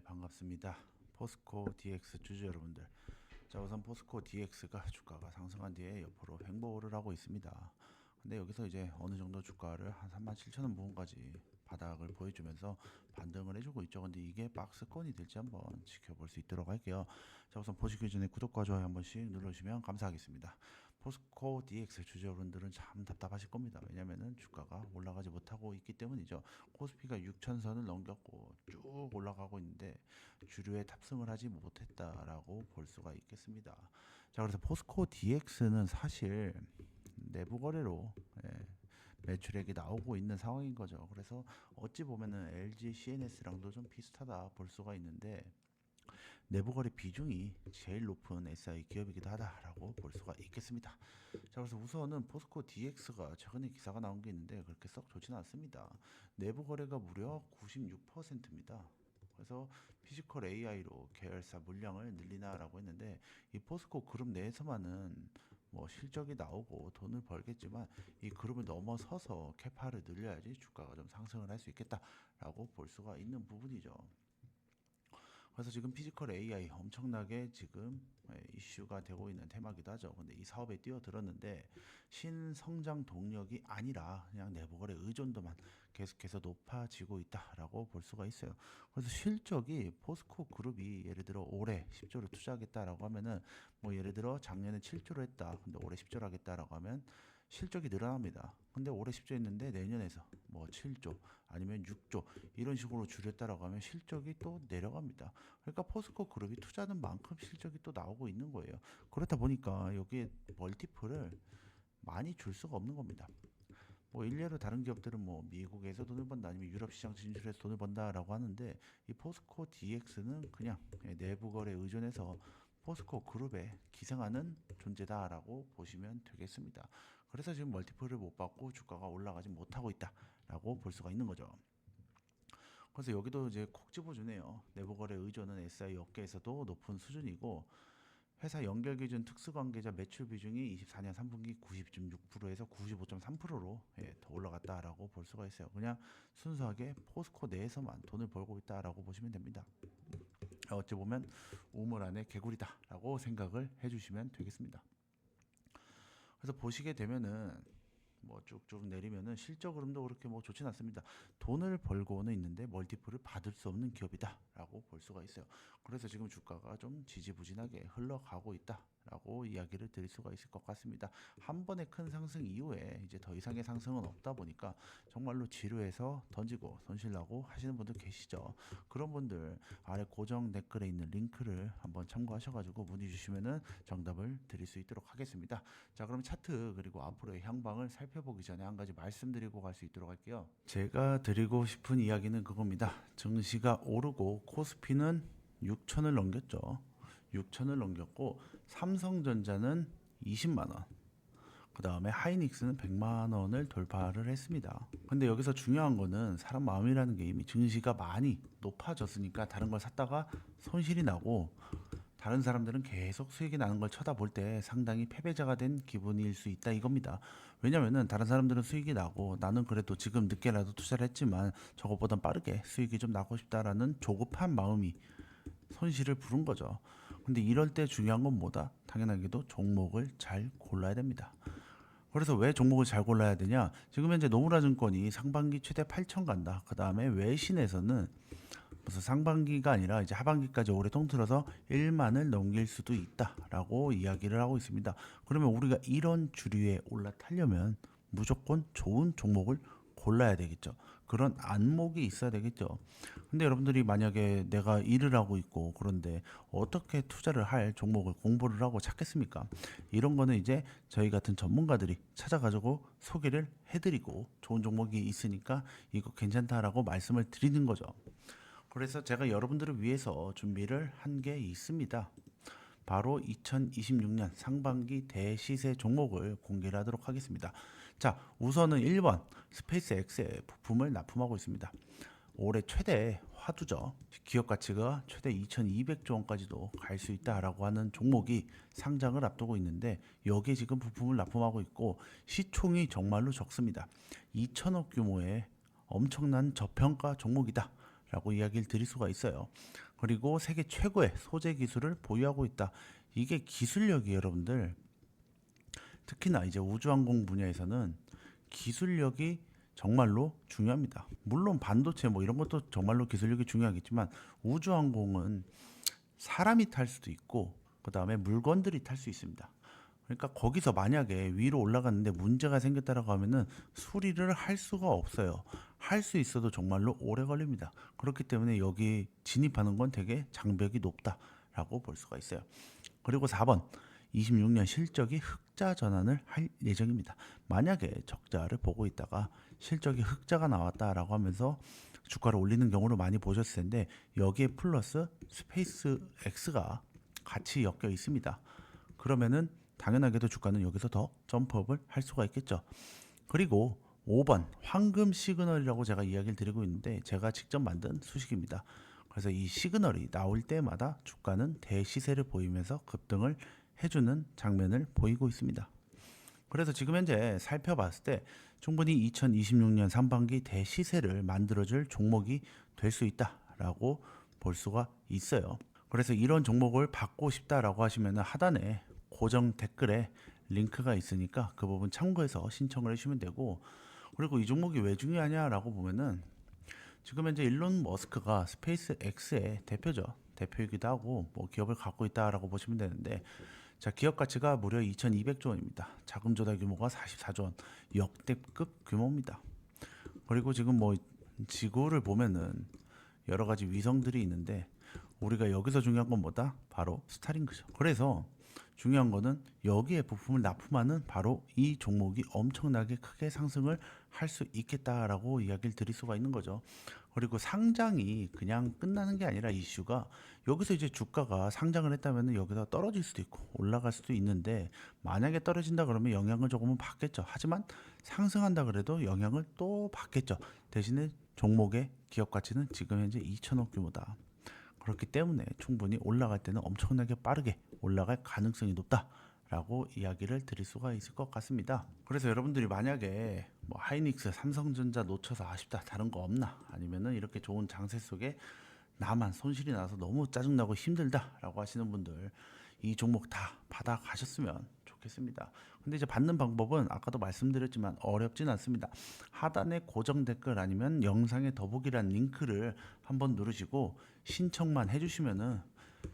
반갑습니다. 포스코 DX 주주 여러분들. 자, 우선 포스코 DX가 주가가 상승한 뒤에 옆으로 횡보를 하고 있습니다. 근데 여기서 이제 어느 정도 주가를 한 37,000원 부근까지 바닥을 보여주면서 반등을 해주고 있죠. 근데 이게 박스권이 될지 한번 지켜볼 수 있도록 할게요. 자, 우선 보시기 전에 구독과 좋아요 한 번씩 눌러주시면 감사하겠습니다. 포스코 DX 주주분들은 참 답답하실 겁니다. 왜냐면은 주가가 올라가지 못하고 있기 때문이죠. 코스피가 6천선을 넘겼고 쭉 올라가고 있는데 주류에 탑승을 하지 못했다라고 볼 수가 있겠습니다. 자, 그래서 포스코 DX는 사실 내부 거래로 매출액이 나오고 있는 상황인 거죠. 그래서 어찌 보면은 LG CNS랑도 좀 비슷하다 볼 수가 있는데 내부 거래 비중이 제일 높은 SI 기업이기도 하다라고 볼 수가 있겠습니다. 자, 그래서 우선은 포스코 DX가 최근에 기사가 나온 게 있는데 그렇게 썩 좋지는 않습니다. 내부 거래가 무려 96%입니다. 그래서 피지컬 AI로 계열사 물량을 늘리나라고 했는데 이 포스코 그룹 내에서만은 뭐 실적이 나오고 돈을 벌겠지만 이 그룹을 넘어서서 캐파를 늘려야지 주가가 좀 상승을 할 수 있겠다라고 볼 수가 있는 부분이죠. 그래서 지금 피지컬 AI 엄청나게 지금 이슈가 되고 있는 테마기도 하죠. 근데 이 사업에 뛰어들었는데 신성장 동력이 아니라 그냥 내부 거래 의존도만 계속해서 높아지고 있다라고 볼 수가 있어요. 그래서 실적이 포스코 그룹이 예를 들어 올해 10조를 투자하겠다라고 하면은 뭐 예를 들어 작년에 7조를 했다. 근데 올해 10조를 하겠다라고 하면 실적이 늘어납니다. 근데 올해 10조 했는데 내년에서 뭐 7조 아니면 6조 이런 식으로 줄였다라고 하면 실적이 또 내려갑니다. 그러니까 포스코 그룹이 투자하는 만큼 실적이 또 나오고 있는 거예요. 그렇다 보니까 여기에 멀티플을 많이 줄 수가 없는 겁니다. 뭐 일례로 다른 기업들은 뭐 미국에서 돈을 번다 아니면 유럽 시장 진출해서 돈을 번다라고 하는데 이 포스코 DX는 그냥 내부 거래 의존해서 포스코 그룹에 기생하는 존재다라고 보시면 되겠습니다. 그래서 지금 멀티플을 못 받고 주가가 올라가지 못하고 있다라고 볼 수가 있는 거죠. 그래서 여기도 이제 콕 집어주네요. 내부 거래 의존은 SI 업계에서도 높은 수준이고 회사 연결 기준 특수관계자 매출 비중이 24년 3분기 90.6%에서 95.3%로 더 올라갔다라고 볼 수가 있어요. 그냥 순수하게 포스코 내에서만 돈을 벌고 있다라고 보시면 됩니다. 어찌 보면 우물 안에 개구리다라고 생각을 해주시면 되겠습니다. 그래서 보시게 되면은 뭐 쭉쭉 내리면은 실적 흐름도 그렇게 뭐 좋진 않습니다. 돈을 벌고는 있는데 멀티플을 받을 수 없는 기업이다라고 볼 수가 있어요. 그래서 지금 주가가 좀 지지부진하게 흘러가고 있다라고 이야기를 드릴 수가 있을 것 같습니다. 한 번의 큰 상승 이후에 이제 더 이상의 상승은 없다 보니까 정말로 지루해서 던지고 손실나고 하시는 분들 계시죠. 그런 분들 아래 고정 댓글에 있는 링크를 한번 참고하셔가지고 문의 주시면은 정답을 드릴 수 있도록 하겠습니다. 자, 그럼 차트 그리고 앞으로의 향방을 살펴보기 전에 한 가지 말씀드리고 갈 수 있도록 할게요. 제가 드리고 싶은 이야기는 그겁니다. 증시가 오르고 코스피는 6천을 넘겼죠. 6천을 넘겼고 삼성전자는 20만 원. 그 다음에 하이닉스는 100만 원을 돌파를 했습니다. 근데 여기서 중요한 거는 사람 마음이라는 게 이미 증시가 많이 높아졌으니까 다른 걸 샀다가 손실이 나고 다른 사람들은 계속 수익이 나는 걸 쳐다볼 때 상당히 패배자가 된 기분일 수 있다 이겁니다. 왜냐면은 다른 사람들은 수익이 나고 나는 그래도 지금 늦게라도 투자를 했지만 저것보단 빠르게 수익이 좀 나고 싶다라는 조급한 마음이 손실을 부른 거죠. 근데 이럴 때 중요한 건 뭐다? 당연하게도 종목을 잘 골라야 됩니다. 그래서 왜 종목을 잘 골라야 되냐? 지금 현재 노무라 증권이 상반기 최대 8천 간다. 그 다음에 외신에서는 무슨 상반기가 아니라 이제 하반기까지 올해 통틀어서 1만을 넘길 수도 있다라고 이야기를 하고 있습니다. 그러면 우리가 이런 주류에 올라타려면 무조건 좋은 종목을 골라야 되겠죠. 그런 안목이 있어야 되겠죠. 근데 여러분들이 만약에 내가 일을 하고 있고 그런데 어떻게 투자를 할 종목을 공부를 하고 찾겠습니까? 이런 거는 이제 저희 같은 전문가들이 찾아가지고 소개를 해드리고 좋은 종목이 있으니까 이거 괜찮다라고 말씀을 드리는 거죠. 그래서 제가 여러분들을 위해서 준비를 한 게 있습니다. 바로 2026년 상반기 대시세 종목을 공개를 하도록 하겠습니다. 자, 우선은 1번 스페이스X에 부품을 납품하고 있습니다. 올해 최대 화두죠. 기업 가치가 최대 2200조 원까지도 갈 수 있다라고 하는 종목이 상장을 앞두고 있는데 여기에 지금 부품을 납품하고 있고 시총이 정말로 적습니다. 2천억 규모의 엄청난 저평가 종목이다 라고 이야기를 드릴 수가 있어요. 그리고 세계 최고의 소재 기술을 보유하고 있다. 이게 기술력이 여러분들, 특히나 이제 우주항공 분야에서는 기술력이 정말로 중요합니다. 물론 반도체 뭐 이런 것도 정말로 기술력이 중요하겠지만 우주항공은 사람이 탈 수도 있고 그 다음에 물건들이 탈 수 있습니다. 그러니까 거기서 만약에 위로 올라갔는데 문제가 생겼다라고 하면은 수리를 할 수가 없어요. 할 수 있어도 정말로 오래 걸립니다. 그렇기 때문에 여기 진입하는 건 되게 장벽이 높다라고 볼 수가 있어요. 그리고 4번 26년 실적이 흑자 전환을 할 예정입니다. 만약에 적자를 보고 있다가 실적이 흑자가 나왔다라고 하면서 주가를 올리는 경우를 많이 보셨을 텐데 여기에 플러스 스페이스 X가 같이 엮여 있습니다. 그러면은 당연하게도 주가는 여기서 더 점프업을 할 수가 있겠죠. 그리고 5번 황금 시그널이라고 제가 이야기를 드리고 있는데 제가 직접 만든 수식입니다. 그래서 이 시그널이 나올 때마다 주가는 대시세를 보이면서 급등을 해주는 장면을 보이고 있습니다. 그래서 지금 현재 살펴봤을 때 충분히 2026년 상반기 대시세를 만들어줄 종목이 될 수 있다라고 볼 수가 있어요. 그래서 이런 종목을 받고 싶다라고 하시면 하단에 고정 댓글에 링크가 있으니까 그 부분 참고해서 신청을 해주시면 되고, 그리고 이 종목이 왜 중요하냐라고 보면은 지금 현재 일론 머스크가 스페이스 X의 대표죠. 대표이기도 하고 뭐 기업을 갖고 있다라고 보시면 되는데, 자, 기업 가치가 무려 2,200조 원입니다. 자금 조달 규모가 44조 원, 역대급 규모입니다. 그리고 지금 뭐 지구를 보면은 여러 가지 위성들이 있는데 우리가 여기서 중요한 건 뭐다? 바로 스타링크죠. 그래서 중요한 거는 여기에 부품을 납품하는 바로 이 종목이 엄청나게 크게 상승을 할 수 있겠다라고 이야기를 드릴 수가 있는 거죠. 그리고 상장이 그냥 끝나는 게 아니라 이슈가 여기서 이제 주가가 상장을 했다면 여기서 떨어질 수도 있고 올라갈 수도 있는데, 만약에 떨어진다 그러면 영향을 조금은 받겠죠. 하지만 상승한다 그래도 영향을 또 받겠죠. 대신에 종목의 기업 가치는 지금 현재 2천억 규모다. 그렇기 때문에 충분히 올라갈 때는 엄청나게 빠르게 올라갈 가능성이 높다라고 이야기를 드릴 수가 있을 것 같습니다. 그래서 여러분들이 만약에 뭐 하이닉스, 삼성전자 놓쳐서 아쉽다, 다른 거 없나, 아니면은 이렇게 좋은 장세 속에 나만 손실이 나서 너무 짜증나고 힘들다라고 하시는 분들 이 종목 다 받아 가셨으면 좋겠습니다. 근데 이제 받는 방법은 아까도 말씀드렸지만 어렵진 않습니다. 하단에 고정 댓글 아니면 영상의 더보기란 링크를 한번 누르시고 신청만 해주시면은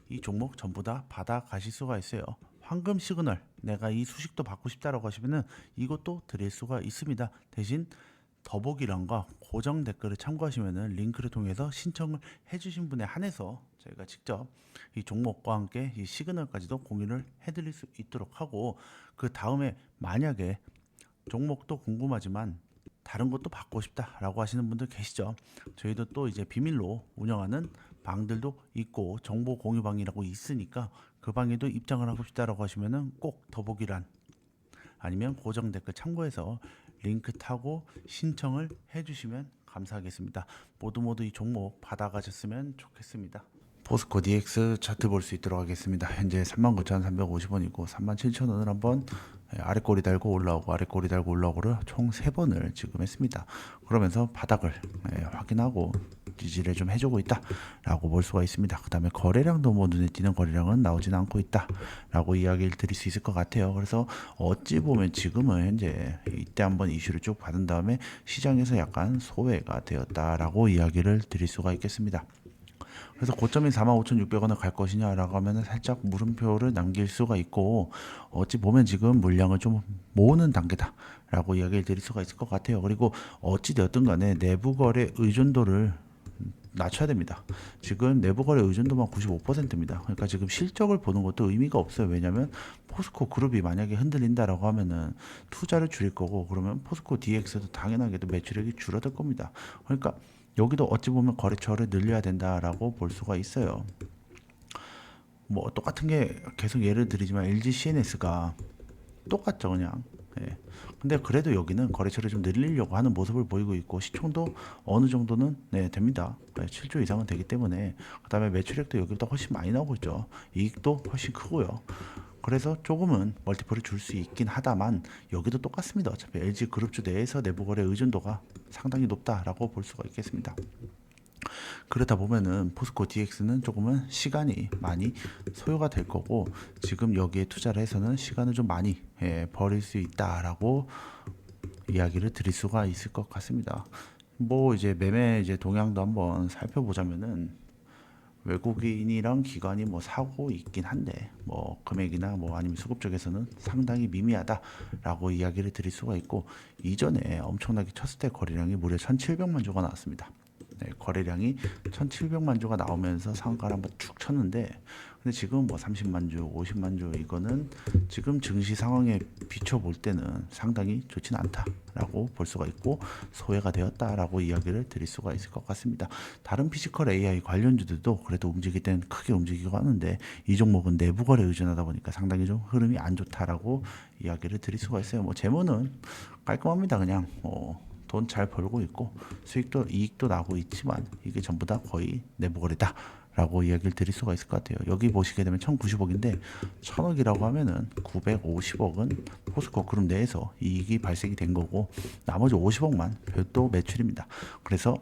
이 종목 전부 다 받아 가실 수가 있어요. 황금 시그널, 내가 이 수식도 받고 싶다라고 하시면은 이것도 드릴 수가 있습니다. 대신 더보기란과 고정 댓글을 참고하시면은 링크를 통해서 신청을 해주신 분에 한해서 저희가 직접 이 종목과 함께 이 시그널까지도 공유를 해드릴 수 있도록 하고, 그 다음에 만약에 종목도 궁금하지만 다른 것도 받고 싶다라고 하시는 분들 계시죠. 저희도 또 이제 비밀로 운영하는 방들도 있고 정보 공유방이라고 있으니까 그 방에도 입장을 하고 싶다라고 하시면은 꼭 더보기란 아니면 고정 댓글 참고해서 링크 타고 신청을 해주시면 감사하겠습니다. 모두 이 종목 받아가셨으면 좋겠습니다. 포스코 DX 차트 볼 수 있도록 하겠습니다. 현재 39,350원이고 37,000원을 한번 아래꼬리 달고 올라오고 아래꼬리 달고 올라오고를 총 3번을 지금 했습니다. 그러면서 바닥을 확인하고 지지를 좀 해주고 있다라고 볼 수가 있습니다. 그 다음에 거래량도 뭐 눈에 띄는 거래량은 나오지는 않고 있다라고 이야기를 드릴 수 있을 것 같아요. 그래서 어찌 보면 지금은 현재 이때 한번 이슈를 쭉 받은 다음에 시장에서 약간 소외가 되었다라고 이야기를 드릴 수가 있겠습니다. 그래서 고점인 45,600원을 갈 것이냐라고 하면 살짝 물음표를 남길 수가 있고, 어찌 보면 지금 물량을 좀 모으는 단계다라고 이야기를 드릴 수가 있을 것 같아요. 그리고 어찌 되었든 간에 내부 거래 의존도를 낮춰야 됩니다. 지금 내부 거래 의존도만 95%입니다. 그러니까 지금 실적을 보는 것도 의미가 없어요. 왜냐하면 포스코 그룹이 만약에 흔들린다라고 하면은 투자를 줄일 거고, 그러면 포스코 DX도 당연하게도 매출액이 줄어들 겁니다. 그러니까 여기도 어찌 보면 거래처를 늘려야 된다라고 볼 수가 있어요. 뭐 똑같은 게 계속 예를 드리지만 LG CNS가 똑같죠, 그냥. 예. 근데 그래도 여기는 거래처를 좀 늘리려고 하는 모습을 보이고 있고, 시총도 어느 정도는 됩니다. 7조 이상은 되기 때문에. 그다음에 매출액도 여기보다 훨씬 많이 나오고 있죠. 이익도 훨씬 크고요. 그래서 조금은 멀티플을 줄 수 있긴 하다만 여기도 똑같습니다. 어차피 LG 그룹주 내에서 내부 거래 의존도가 상당히 높다라고 볼 수가 있겠습니다. 그러다 보면은 포스코 DX는 조금은 시간이 많이 소요가 될 거고, 지금 여기에 투자를 해서는 시간을 좀 많이 버릴 수 있다라고 이야기를 드릴 수가 있을 것 같습니다. 뭐 이제 매매 이제 동향도 한번 살펴보자면은, 외국인이랑 기관이 뭐 사고 있긴 한데 뭐 금액이나 뭐 아니면 수급 쪽에서는 상당히 미미하다라고 이야기를 드릴 수가 있고, 이전에 엄청나게 쳤을 때 거래량이 무려 1,700만 주가 나왔습니다. 네, 거래량이 1,700만 주가 나오면서 상한가를 한번 쭉 쳤는데, 근데 지금 뭐 30만 주, 50만 주, 이거는 지금 증시 상황에 비춰볼 때는 상당히 좋지는 않다라고 볼 수가 있고, 소외가 되었다라고 이야기를 드릴 수가 있을 것 같습니다. 다른 피지컬 AI 관련주들도 그래도 움직일 땐 크게 움직이고 하는데, 이 종목은 내부 거래 의존하다 보니까 상당히 좀 흐름이 안 좋다라고 이야기를 드릴 수가 있어요. 뭐 재무는 깔끔합니다. 그냥 돈 잘 벌고 있고 수익도 이익도 나고 있지만, 이게 전부 다 거의 내부 거래다 라고 이야기를 드릴 수가 있을 것 같아요. 여기 보시게 되면 1090억인데 1000억이라고 하면은 950억은 포스코 그룹 내에서 이익이 발생이 된 거고, 나머지 50억만 별도 매출입니다. 그래서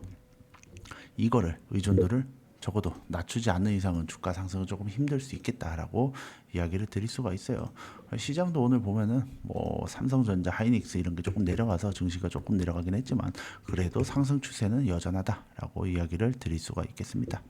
이거를 의존도를 적어도 낮추지 않는 이상은 주가 상승은 조금 힘들 수 있겠다라고 이야기를 드릴 수가 있어요. 시장도 오늘 보면은 뭐 삼성전자, 하이닉스 이런 게 조금 내려가서 증시가 조금 내려가긴 했지만, 그래도 상승 추세는 여전하다라고 이야기를 드릴 수가 있겠습니다.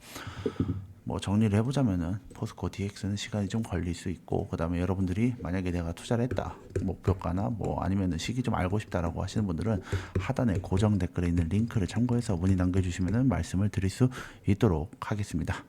뭐 정리를 해보자면은, 포스코 DX는 시간이 좀 걸릴 수 있고, 그 다음에 여러분들이 만약에 내가 투자를 했다, 목표가나 뭐 아니면은 시기 좀 알고 싶다라고 하시는 분들은 하단에 고정 댓글에 있는 링크를 참고해서 문의 남겨주시면은 말씀을 드릴 수 있도록 하겠습니다.